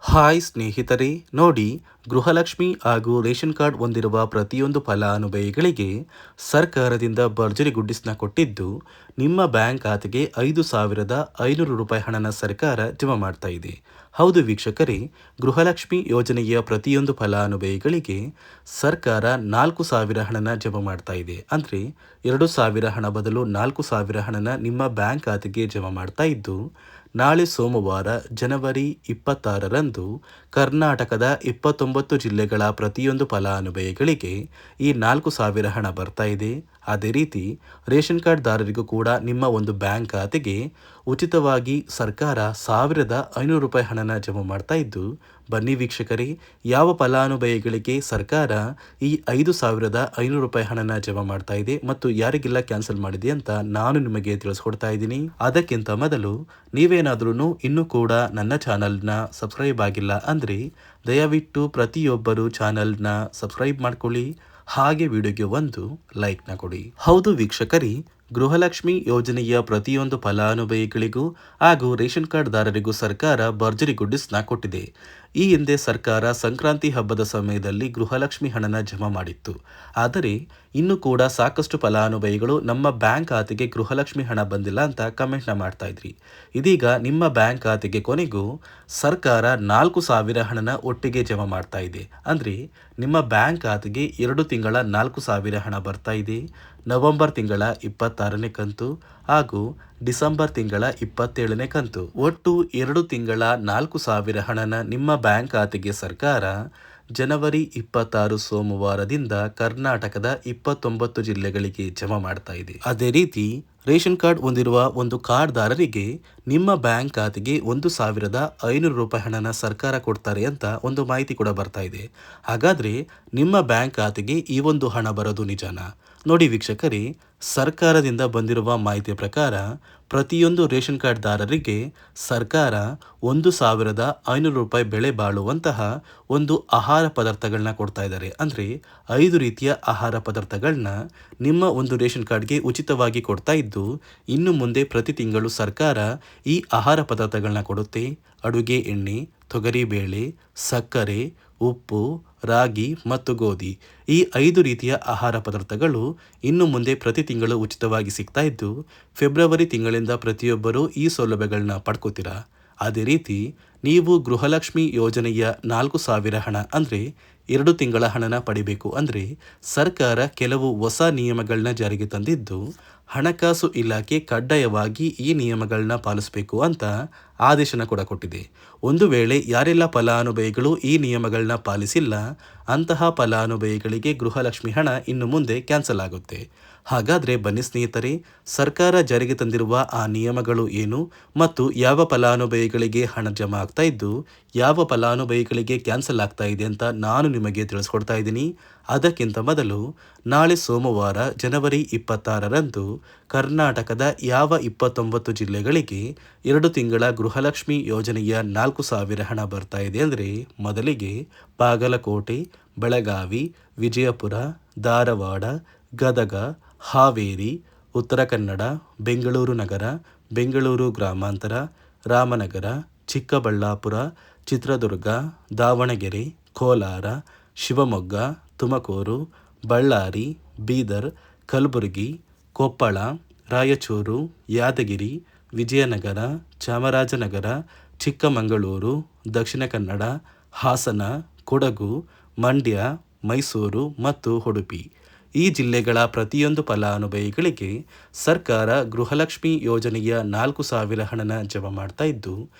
Hi ಸ್ನೇಹಿತರೆ, ನೋಡಿ, ಗೃಹಲಕ್ಷ್ಮಿ ಹಾಗೂ ರೇಷನ್ ಕಾರ್ಡ್ ಹೊಂದಿರುವ ಪ್ರತಿಯೊಂದು ಫಲಾನುಭವಿಗಳಿಗೆ ಸರ್ಕಾರದಿಂದ ಭರ್ಜರಿ ಗುಡ್ಡಿಸ್ನ ಕೊಟ್ಟಿದ್ದು, ನಿಮ್ಮ ಬ್ಯಾಂಕ್ ಖಾತೆಗೆ 5,500 ರೂಪಾಯಿ ಹಣನ ಸರ್ಕಾರ ಜಮಾ ಮಾಡ್ತಾ ಇದೆ. ಹೌದು ವೀಕ್ಷಕರೇ, ಗೃಹಲಕ್ಷ್ಮಿ ಯೋಜನೆಯ ಪ್ರತಿಯೊಂದು ಫಲಾನುಭವಿಗಳಿಗೆ ಸರ್ಕಾರ 4,000 ಹಣನ ಜಮಾ ಮಾಡ್ತಾ ಇದೆ. ಅಂದರೆ 2,000 ಹಣ ಬದಲು 4,000 ಹಣನ ನಿಮ್ಮ ಬ್ಯಾಂಕ್ ಖಾತೆಗೆ ಜಮಾ ಮಾಡ್ತಾ ಇದ್ದು, ನಾಳೆ ಸೋಮವಾರ ಜನವರಿ 26ರಂದು ಕರ್ನಾಟಕದ 29 ಜಿಲ್ಲೆಗಳ ಪ್ರತಿಯೊಂದು ಫಲಾನುಭವಿಗಳಿಗೆ ಈ 4,000 ಹಣ ಬರ್ತಾ ಇದೆ. ಅದೇ ರೀತಿ ರೇಷನ್ ಕಾರ್ಡ್ದಾರರಿಗೂ ಕೂಡ ನಿಮ್ಮ ಒಂದು ಬ್ಯಾಂಕ್ ಖಾತೆಗೆ ಉಚಿತವಾಗಿ ಸರ್ಕಾರ 1,500 ರೂಪಾಯಿ ಹಣನ ಜಮಾ ಮಾಡ್ತಾ ಇದ್ದು, ಬನ್ನಿ ವೀಕ್ಷಕರೇ, ಯಾವ ಫಲಾನುಭವಿಗಳಿಗೆ ಸರ್ಕಾರ ಈ 5,500 ರೂಪಾಯಿ ಹಣನ ಜಮಾ ಮಾಡ್ತಾ ಇದೆ ಮತ್ತು ಯಾರಿಗೆಲ್ಲ ಕ್ಯಾನ್ಸಲ್ ಮಾಡಿದೆ ಅಂತ ನಾನು ನಿಮಗೆ ತಿಳಿಸ್ಕೊಡ್ತಾ ಇದ್ದೀನಿ. ಅದಕ್ಕಿಂತ ಮೊದಲು ನೀವೇನಾದ್ರೂ ಇನ್ನೂ ಕೂಡ ನನ್ನ ಚಾನಲ್ನ ಸಬ್ಸ್ಕ್ರೈಬ್ ಆಗಿಲ್ಲ ಅಂದರೆ ದಯವಿಟ್ಟು ಪ್ರತಿಯೊಬ್ಬರು ಚಾನಲ್ನ ಸಬ್ಸ್ಕ್ರೈಬ್ ಮಾಡ್ಕೊಳ್ಳಿ, ಹಾಗೆ ವಿಡಿಯೋಗೆ ಒಂದು ಲೈಕ್ನ ಕೊಡಿ. ಹೌದು ವೀಕ್ಷಕರೇ, ಗೃಹಲಕ್ಷ್ಮಿ ಯೋಜನೆಯ ಪ್ರತಿಯೊಂದು ಫಲಾನುಭವಿಗಳಿಗೂ ಹಾಗೂ ರೇಷನ್ ಕಾರ್ಡ್ದಾರರಿಗೂ ಸರ್ಕಾರ ಭರ್ಜರಿ ಗುಡ್ಡಿಸ್ನ ಕೊಟ್ಟಿದೆ. ಈ ಹಿಂದೆ ಸರ್ಕಾರ ಸಂಕ್ರಾಂತಿ ಹಬ್ಬದ ಸಮಯದಲ್ಲಿ ಗೃಹಲಕ್ಷ್ಮಿ ಹಣನ ಜಮಾ ಮಾಡಿತ್ತು. ಆದರೆ ಇನ್ನೂ ಕೂಡ ಸಾಕಷ್ಟು ಫಲಾನುಭವಿಗಳು ನಮ್ಮ ಬ್ಯಾಂಕ್ ಖಾತೆಗೆ ಗೃಹಲಕ್ಷ್ಮಿ ಹಣ ಬಂದಿಲ್ಲ ಅಂತ ಕಮೆಂಟ್ನ ಮಾಡ್ತಾ ಇದ್ರಿ. ಇದೀಗ ನಿಮ್ಮ ಬ್ಯಾಂಕ್ ಖಾತೆಗೆ ಕೊನೆಗೂ ಸರ್ಕಾರ 4,000 ಹಣನ ಒಟ್ಟಿಗೆ ಜಮಾ ಮಾಡ್ತಾ ಇದೆ. ಅಂದರೆ ನಿಮ್ಮ ಬ್ಯಾಂಕ್ ಖಾತೆಗೆ 2 ತಿಂಗಳ 4,000 ಹಣ ಬರ್ತಾ ಇದೆ. ನವೆಂಬರ್ ತಿಂಗಳ 26ನೇ ಕಂತು ಹಾಗೂ ಡಿಸೆಂಬರ್ ತಿಂಗಳ 27ನೇ ಕಂತು, ಒಟ್ಟು 2 ತಿಂಗಳ 4,000 ಹಣನ ನಿಮ್ಮ ಬ್ಯಾಂಕ್ ಖಾತೆಗೆ ಸರ್ಕಾರ ಜನವರಿ 26 ಸೋಮವಾರದಿಂದ ಕರ್ನಾಟಕದ 29 ಜಿಲ್ಲೆಗಳಿಗೆ ಜಮಾ ಮಾಡ್ತಾ ಇದೆ. ಅದೇ ರೀತಿ ರೇಷನ್ ಕಾರ್ಡ್ ಹೊಂದಿರುವ ಒಂದು ಕಾರ್ಡ್ದಾರರಿಗೆ ನಿಮ್ಮ ಬ್ಯಾಂಕ್ ಖಾತೆಗೆ 1,500 ರೂಪಾಯಿ ಹಣನ ಸರ್ಕಾರ ಕೊಡ್ತಾರೆ ಅಂತ ಒಂದು ಮಾಹಿತಿ ಕೂಡ ಬರ್ತಾ ಇದೆ. ಹಾಗಾದ್ರೆ ನಿಮ್ಮ ಬ್ಯಾಂಕ್ ಖಾತೆಗೆ ಈ ಒಂದು ಹಣ ಬರೋದು ನಿಜಾನಾ? ನೋಡಿ ವೀಕ್ಷಕರೇ, ಸರ್ಕಾರದಿಂದ ಬಂದಿರುವ ಮಾಹಿತಿಯ ಪ್ರಕಾರ ಪ್ರತಿಯೊಂದು ರೇಷನ್ ಕಾರ್ಡ್ದಾರರಿಗೆ ಸರ್ಕಾರ 1,500 ರೂಪಾಯಿ ಬೆಲೆ ಬಾಳುವಂತಹ ಒಂದು ಆಹಾರ ಪದಾರ್ಥಗಳನ್ನ ಕೊಡ್ತಾ ಇದ್ದಾರೆ. ಅಂದರೆ 5 ರೀತಿಯ ಆಹಾರ ಪದಾರ್ಥಗಳನ್ನ ನಿಮ್ಮ ಒಂದು ರೇಷನ್ ಕಾರ್ಡ್ಗೆ ಉಚಿತವಾಗಿ ಕೊಡ್ತಾ ಇದ್ದು, ಇನ್ನು ಮುಂದೆ ಪ್ರತಿ ತಿಂಗಳು ಸರ್ಕಾರ ಈ ಆಹಾರ ಪದಾರ್ಥಗಳನ್ನ ಕೊಡುತ್ತೆ. ಅಡುಗೆ ಎಣ್ಣೆ, ತೊಗರಿಬೇಳೆ, ಸಕ್ಕರೆ, ಉಪ್ಪು, ರಾಗಿ ಮತ್ತು ಗೋಧಿ, ಈ 5 ರೀತಿಯ ಆಹಾರ ಪದಾರ್ಥಗಳು ಇನ್ನು ಮುಂದೆ ಪ್ರತಿ ತಿಂಗಳು ಉಚಿತವಾಗಿ ಸಿಗ್ತಾ ಇದ್ದು, ಫೆಬ್ರವರಿ ತಿಂಗಳಿಂದ ಪ್ರತಿಯೊಬ್ಬರೂ ಈ ಸೌಲಭ್ಯಗಳನ್ನ ಪಡ್ಕೋತೀರಾ. ಅದೇ ರೀತಿ ನೀವು ಗೃಹಲಕ್ಷ್ಮಿ ಯೋಜನೆಯ 4,000 ಹಣ ಅಂದರೆ 2 ತಿಂಗಳ ಹಣನ ಪಡಿಬೇಕು ಅಂದರೆ ಸರ್ಕಾರ ಕೆಲವು ಹೊಸ ನಿಯಮಗಳನ್ನ ಜಾರಿಗೆ ತಂದಿದ್ದು, ಹಣಕಾಸು ಇಲಾಖೆ ಕಡ್ಡಾಯವಾಗಿ ಈ ನಿಯಮಗಳನ್ನ ಪಾಲಿಸಬೇಕು ಅಂತ ಆದೇಶನ ಕೂಡ ಕೊಟ್ಟಿದೆ. ಒಂದು ವೇಳೆ ಯಾರೆಲ್ಲ ಫಲಾನುಭವಿಗಳು ಈ ನಿಯಮಗಳನ್ನ ಪಾಲಿಸಿಲ್ಲ ಅಂತಹ ಫಲಾನುಭವಿಗಳಿಗೆ ಗೃಹಲಕ್ಷ್ಮಿ ಹಣ ಇನ್ನು ಮುಂದೆ ಕ್ಯಾನ್ಸಲ್ ಆಗುತ್ತೆ. ಹಾಗಾದರೆ ಬನ್ನಿ ಸ್ನೇಹಿತರೆ, ಸರ್ಕಾರ ಜಾರಿಗೆ ತಂದಿರುವ ಆ ನಿಯಮಗಳು ಏನು ಮತ್ತು ಯಾವ ಫಲಾನುಭವಿಗಳಿಗೆ ಹಣ ಜಮಾ ಆಗ್ತಾ ಇದ್ದು ಯಾವ ಫಲಾನುಭವಿಗಳಿಗೆ ಕ್ಯಾನ್ಸಲ್ ಆಗ್ತಾ ಇದೆ ಅಂತ ನಾನು ನಿಮಗೆ ತಿಳಿಸ್ಕೊಡ್ತಾ ಇದ್ದೀನಿ. ಅದಕ್ಕಿಂತ ಮೊದಲು ನಾಳೆ ಸೋಮವಾರ ಜನವರಿ 26ರಂದು ಕರ್ನಾಟಕದ ಯಾವ 29 ಜಿಲ್ಲೆಗಳಿಗೆ 2 ತಿಂಗಳ ಗೃಹಲಕ್ಷ್ಮಿ ಯೋಜನೆಯ 4,000 ಹಣ ಬರ್ತಾ ಇದೆ ಅಂದರೆ ಮೊದಲಿಗೆ ಬಾಗಲಕೋಟೆ, ಬೆಳಗಾವಿ, ವಿಜಯಪುರ, ಧಾರವಾಡ, ಗದಗ, ಹಾವೇರಿ, ಉತ್ತರ ಕನ್ನಡ, ಬೆಂಗಳೂರು ನಗರ, ಬೆಂಗಳೂರು ಗ್ರಾಮಾಂತರ, ರಾಮನಗರ, ಚಿಕ್ಕಬಳ್ಳಾಪುರ, ಚಿತ್ರದುರ್ಗ, ದಾವಣಗೆರೆ, ಕೋಲಾರ, ಶಿವಮೊಗ್ಗ, ತುಮಕೂರು, ಬಳ್ಳಾರಿ, ಬೀದರ್, ಕಲಬುರಗಿ, ಕೊಪ್ಪಳ, ರಾಯಚೂರು, ಯಾದಗಿರಿ, ವಿಜಯನಗರ, ಚಾಮರಾಜನಗರ, ಚಿಕ್ಕಮಗಳೂರು, ದಕ್ಷಿಣ ಕನ್ನಡ, ಹಾಸನ, ಕೊಡಗು, ಮಂಡ್ಯ, ಮೈಸೂರು ಮತ್ತು ಉಡುಪಿ, ಈ ಜಿಲ್ಲೆಗಳ ಪ್ರತಿಯೊಂದು ಫಲಾನುಭವಿಗಳಿಗೆ ಸರ್ಕಾರ ಗೃಹಲಕ್ಷ್ಮಿ ಯೋಜನೆಯ 4,000 ಹಣನ ಜಮಾ ಮಾಡ್ತಾ ಇದ್ದು,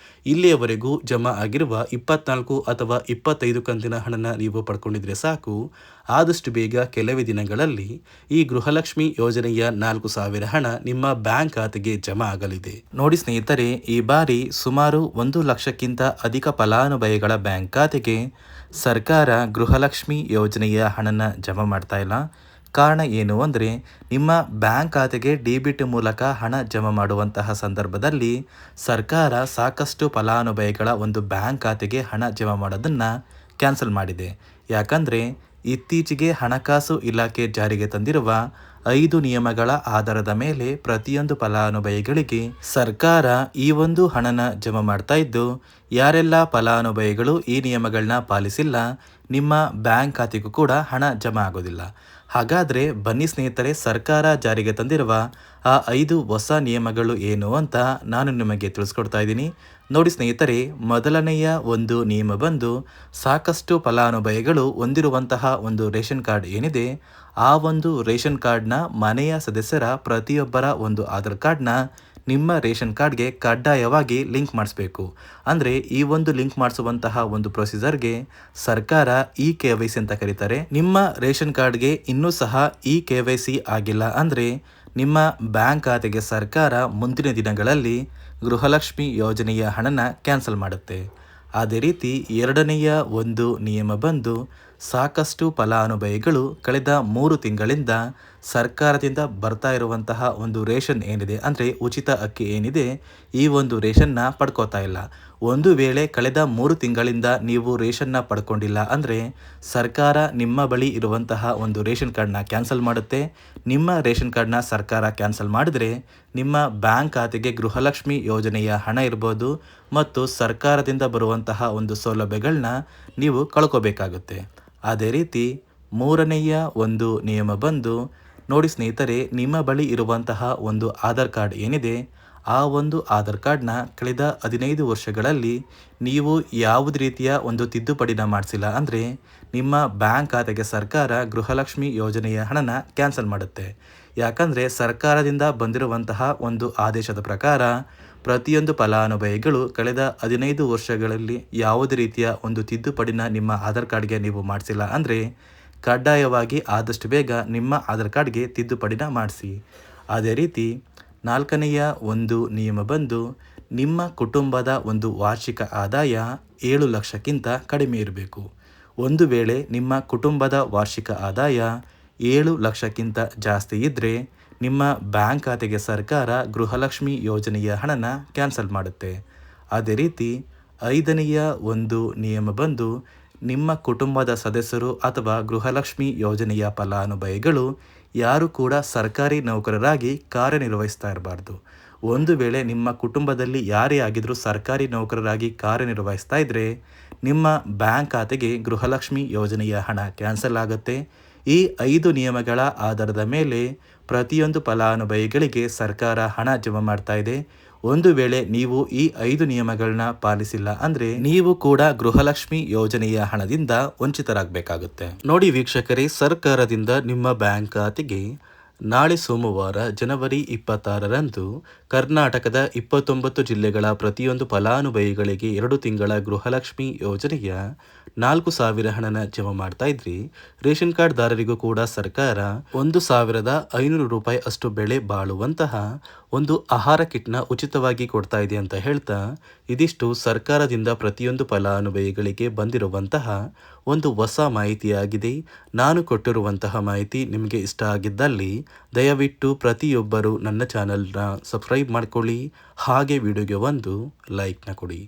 ಇಲ್ಲಿಯವರೆಗೂ ಜಮಾ ಆಗಿರುವ 24 ಅಥವಾ 25 ಕಂತಿನ ಹಣನ ನೀವು ಪಡ್ಕೊಂಡಿದ್ರೆ ಸಾಕು. ಆದಷ್ಟು ಬೇಗ ಕೆಲವೇ ದಿನಗಳಲ್ಲಿ ಈ ಗೃಹಲಕ್ಷ್ಮಿ ಯೋಜನೆಯ 4,000 ಹಣ ನಿಮ್ಮ ಬ್ಯಾಂಕ್ ಖಾತೆಗೆ ಜಮಾ ಆಗಲಿದೆ. ನೋಡಿ ಸ್ನೇಹಿತರೆ, ಈ ಬಾರಿ ಸುಮಾರು 1 ಲಕ್ಷಕ್ಕಿಂತ ಅಧಿಕ ಫಲಾನುಭವಿಗಳ ಬ್ಯಾಂಕ್ ಖಾತೆಗೆ ಸರ್ಕಾರ ಗೃಹಲಕ್ಷ್ಮಿ ಯೋಜನೆಯ ಹಣನ ಜಮಾ ಮಾಡ್ತಾ ಇಲ್ಲ. ಕಾರಣ ಏನು ಅಂದರೆ, ನಿಮ್ಮ ಬ್ಯಾಂಕ್ ಖಾತೆಗೆ ಡೆಬಿಟ್ ಮೂಲಕ ಹಣ ಜಮಾ ಮಾಡುವಂತಹ ಸಂದರ್ಭದಲ್ಲಿ ಸರ್ಕಾರ ಸಾಕಷ್ಟು ಫಲಾನುಭವಿಗಳ ಒಂದು ಬ್ಯಾಂಕ್ ಖಾತೆಗೆ ಹಣ ಜಮಾ ಮಾಡೋದನ್ನು ಕ್ಯಾನ್ಸಲ್ ಮಾಡಿದೆ. ಯಾಕಂದರೆ ಇತ್ತೀಚೆಗೆ ಹಣಕಾಸು ಇಲಾಖೆ ಜಾರಿಗೆ ತಂದಿರುವ 5 ನಿಯಮಗಳ ಆಧಾರದ ಮೇಲೆ ಪ್ರತಿಯೊಂದು ಫಲಾನುಭವಿಗಳಿಗೆ ಸರ್ಕಾರ ಈ ಒಂದು ಹಣನ ಜಮಾ ಮಾಡ್ತಾ ಇದ್ದು, ಯಾರೆಲ್ಲ ಫಲಾನುಭವಿಗಳು ಈ ನಿಯಮಗಳನ್ನ ಪಾಲಿಸಿಲ್ಲ, ನಿಮ್ಮ ಬ್ಯಾಂಕ್ ಖಾತೆಗೂ ಕೂಡ ಹಣ ಜಮಾ ಆಗೋದಿಲ್ಲ. ಹಾಗಾದರೆ ಬನ್ನಿ ಸ್ನೇಹಿತರೆ, ಸರ್ಕಾರ ಜಾರಿಗೆ ತಂದಿರುವ ಆ 5 ಹೊಸ ನಿಯಮಗಳು ಏನು ಅಂತ ನಾನು ನಿಮಗೆ ತಿಳಿಸ್ಕೊಡ್ತಾ ಇದ್ದೀನಿ. ನೋಡಿ ಸ್ನೇಹಿತರೆ, ಮೊದಲನೆಯ ಒಂದು ನಿಯಮ ಬಂದು, ಸಾಕಷ್ಟು ಫಲಾನುಭವಿಗಳು ಹೊಂದಿರುವಂತಹ ಒಂದು ರೇಷನ್ ಕಾರ್ಡ್ ಏನಿದೆ, ಆ ಒಂದು ರೇಷನ್ ಕಾರ್ಡ್ನ ಮನೆಯ ಸದಸ್ಯರ ಪ್ರತಿಯೊಬ್ಬರ ಒಂದು ಆಧಾರ್ ಕಾರ್ಡ್ನ ನಿಮ್ಮ ರೇಷನ್ ಕಾರ್ಡ್ಗೆ ಕಡ್ಡಾಯವಾಗಿ ಲಿಂಕ್ ಮಾಡಿಸ್ಬೇಕು. ಅಂದರೆ ಈ ಒಂದು ಲಿಂಕ್ ಮಾಡಿಸುವಂತಹ ಒಂದು ಪ್ರೊಸೀಜರ್ಗೆ ಸರ್ಕಾರ KYC ಅಂತ ಕರೀತಾರೆ. ನಿಮ್ಮ ರೇಷನ್ ಕಾರ್ಡ್ಗೆ ಇನ್ನೂ ಸಹ KYC ಆಗಿಲ್ಲ ಅಂದರೆ ನಿಮ್ಮ ಬ್ಯಾಂಕ್ ಖಾತೆಗೆ ಸರ್ಕಾರ ಮುಂದಿನ ದಿನಗಳಲ್ಲಿ ಗೃಹಲಕ್ಷ್ಮಿ ಯೋಜನೆಯ ಹಣನ ಕ್ಯಾನ್ಸಲ್ ಮಾಡುತ್ತೆ. ಅದೇ ರೀತಿ ಎರಡನೆಯ ಒಂದು ನಿಯಮ ಬಂದು, ಸಾಕಷ್ಟು ಫಲಾನುಭವಿಗಳು ಕಳೆದ 3 ತಿಂಗಳಿಂದ ಸರ್ಕಾರದಿಂದ ಬರ್ತಾ ಇರುವಂತಹ ಒಂದು ರೇಷನ್ ಏನಿದೆ, ಅಂದರೆ ಉಚಿತ ಅಕ್ಕಿ ಏನಿದೆ, ಈ ಒಂದು ರೇಷನ್ನ ಪಡ್ಕೋತಾ ಇಲ್ಲ. ಒಂದು ವೇಳೆ ಕಳೆದ 3 ತಿಂಗಳಿಂದ ನೀವು ರೇಷನ್ನ ಪಡ್ಕೊಂಡಿಲ್ಲ ಅಂದರೆ ಸರ್ಕಾರ ನಿಮ್ಮ ಬಳಿ ಇರುವಂತಹ ಒಂದು ರೇಷನ್ ಕಾರ್ಡ್ನ ಕ್ಯಾನ್ಸಲ್ ಮಾಡುತ್ತೆ. ನಿಮ್ಮ ರೇಷನ್ ಕಾರ್ಡ್ನ ಸರ್ಕಾರ ಕ್ಯಾನ್ಸಲ್ ಮಾಡಿದ್ರೆ ನಿಮ್ಮ ಬ್ಯಾಂಕ್ ಖಾತೆಗೆ ಗೃಹಲಕ್ಷ್ಮಿ ಯೋಜನೆಯ ಹಣ ಇರ್ಬೋದು ಮತ್ತು ಸರ್ಕಾರದಿಂದ ಬರುವಂತಹ ಒಂದು ಸೌಲಭ್ಯಗಳನ್ನ ನೀವು ಕಳ್ಕೋಬೇಕಾಗುತ್ತೆ. ಅದೇ ರೀತಿ ಮೂರನೆಯ ಒಂದು ನಿಯಮ ಬಂದು, ನೋಡಿ ಸ್ನೇಹಿತರೆ, ನಿಮ್ಮ ಬಳಿ ಇರುವಂತಹ ಒಂದು ಆಧಾರ್ ಕಾರ್ಡ್ ಏನಿದೆ, ಆ ಒಂದು ಆಧಾರ್ ಕಾರ್ಡ್ನ ಕಳೆದ 15 ವರ್ಷಗಳಲ್ಲಿ ನೀವು ಯಾವುದೇ ರೀತಿಯ ಒಂದು ತಿದ್ದುಪಡಿನ ಮಾಡಿಸಿಲ್ಲ ಅಂದರೆ ನಿಮ್ಮ ಬ್ಯಾಂಕ್ ಖಾತೆಗೆ ಸರ್ಕಾರ ಗೃಹಲಕ್ಷ್ಮಿ ಯೋಜನೆಯ ಹಣನ ಕ್ಯಾನ್ಸಲ್ ಮಾಡುತ್ತೆ. ಯಾಕಂದರೆ ಸರ್ಕಾರದಿಂದ ಬಂದಿರುವಂತಹ ಒಂದು ಆದೇಶದ ಪ್ರಕಾರ ಪ್ರತಿಯೊಂದು ಫಲಾನುಭವಿಗಳು ಕಳೆದ 15 ವರ್ಷಗಳಲ್ಲಿ ಯಾವುದೇ ರೀತಿಯ ಒಂದು ತಿದ್ದುಪಡಿನ ನಿಮ್ಮ ಆಧಾರ್ ಕಾರ್ಡ್ಗೆ ನೀವು ಮಾಡಿಸಿಲ್ಲ ಅಂದರೆ ಕಡ್ಡಾಯವಾಗಿ ಆದಷ್ಟು ಬೇಗ ನಿಮ್ಮ ಆಧಾರ್ ಕಾರ್ಡ್ಗೆ ತಿದ್ದುಪಡಿನ ಮಾಡಿಸಿ. ಅದೇ ರೀತಿ ನಾಲ್ಕನೆಯ ಒಂದು ನಿಯಮ ಬಂದು, ನಿಮ್ಮ ಕುಟುಂಬದ ಒಂದು ವಾರ್ಷಿಕ ಆದಾಯ 7 ಲಕ್ಷಕ್ಕಿಂತ ಕಡಿಮೆ ಇರಬೇಕು. ಒಂದು ವೇಳೆ ನಿಮ್ಮ ಕುಟುಂಬದ ವಾರ್ಷಿಕ ಆದಾಯ 7 ಲಕ್ಷಕ್ಕಿಂತ ಜಾಸ್ತಿ ಇದ್ದರೆ ನಿಮ್ಮ ಬ್ಯಾಂಕ್ ಖಾತೆಗೆ ಸರ್ಕಾರ ಗೃಹಲಕ್ಷ್ಮಿ ಯೋಜನೆಯ ಹಣನ ಕ್ಯಾನ್ಸಲ್ ಮಾಡುತ್ತೆ. ಅದೇ ರೀತಿ ಐದನೆಯ ಒಂದು ನಿಯಮ ಬಂದು, ನಿಮ್ಮ ಕುಟುಂಬದ ಸದಸ್ಯರು ಅಥವಾ ಗೃಹಲಕ್ಷ್ಮಿ ಯೋಜನೆಯ ಫಲಾನುಭವಿಗಳು ಯಾರು ಕೂಡ ಸರ್ಕಾರಿ ನೌಕರರಾಗಿ ಕಾರ್ಯನಿರ್ವಹಿಸ್ತಾ ಇರಬಾರ್ದು. ಒಂದು ವೇಳೆ ನಿಮ್ಮ ಕುಟುಂಬದಲ್ಲಿ ಯಾರೇ ಆಗಿದ್ರೂ ಸರ್ಕಾರಿ ನೌಕರರಾಗಿ ಕಾರ್ಯನಿರ್ವಹಿಸ್ತಾ ಇದ್ದರೆ ನಿಮ್ಮ ಬ್ಯಾಂಕ್ ಖಾತೆಗೆ ಗೃಹಲಕ್ಷ್ಮಿ ಯೋಜನೆಯ ಹಣ ಕ್ಯಾನ್ಸಲ್ ಆಗುತ್ತೆ. ಈ 5 ನಿಯಮಗಳ ಆಧಾರದ ಮೇಲೆ ಪ್ರತಿಯೊಂದು ಫಲಾನುಭವಿಗಳಿಗೆ ಸರ್ಕಾರ ಹಣ ಜಮಾ ಮಾಡ್ತಾ ಇದೆ. ಒಂದು ವೇಳೆ ನೀವು ಈ 5 ನಿಯಮಗಳನ್ನ ಪಾಲಿಸಿಲ್ಲ ಅಂದರೆ ನೀವು ಕೂಡ ಗೃಹಲಕ್ಷ್ಮಿ ಯೋಜನೆಯ ಹಣದಿಂದ ವಂಚಿತರಾಗಬೇಕಾಗುತ್ತೆ. ನೋಡಿ ವೀಕ್ಷಕರೇ, ಸರ್ಕಾರದಿಂದ ನಿಮ್ಮ ಬ್ಯಾಂಕ್ ಖಾತೆಗೆ ನಾಳೆ ಸೋಮವಾರ ಜನವರಿ 26ರಂದು ಕರ್ನಾಟಕದ 29 ಜಿಲ್ಲೆಗಳ ಪ್ರತಿಯೊಂದು ಫಲಾನುಭವಿಗಳಿಗೆ 2 ತಿಂಗಳ ಗೃಹಲಕ್ಷ್ಮಿ ಯೋಜನೆಯ 4,000 ಹಣನ ಜಮಾ ಮಾಡ್ತಾ ಇದ್ರಿ. ರೇಷನ್ ಕಾರ್ಡ್ ದಾರರಿಗೂ ಕೂಡ ಸರ್ಕಾರ 1,500 ರೂಪಾಯಿ ಅಷ್ಟು ಬೆಲೆ ಬಾಳುವಂತಹ ಒಂದು ಆಹಾರ ಕಿಟ್ನ ಉಚಿತವಾಗಿ ಕೊಡ್ತಾ ಇದೆ ಅಂತ ಹೇಳ್ತಾ, ಇದಿಷ್ಟು ಸರ್ಕಾರದಿಂದ ಪ್ರತಿಯೊಂದು ಫಲಾನುಭವಿಗಳಿಗೆ ಬಂದಿರುವಂತಹ ಒಂದು ಹೊಸ ಮಾಹಿತಿಯಾಗಿದೆ. ನಾನು ಕೊಟ್ಟಿರುವಂತಹ ಮಾಹಿತಿ ನಿಮಗೆ ಇಷ್ಟ ಆಗಿದ್ದಲ್ಲಿ ದಯವಿಟ್ಟು ಪ್ರತಿಯೊಬ್ಬರು ನನ್ನ ಚಾನಲ್ನ ಸಬ್ಸ್ಕ್ರೈಬ್ ಮಾಡ್ಕೊಳ್ಳಿ, ಹಾಗೆ ವಿಡಿಯೋಗೆ ಒಂದು ಲೈಕ್ನ ಕೊಡಿ.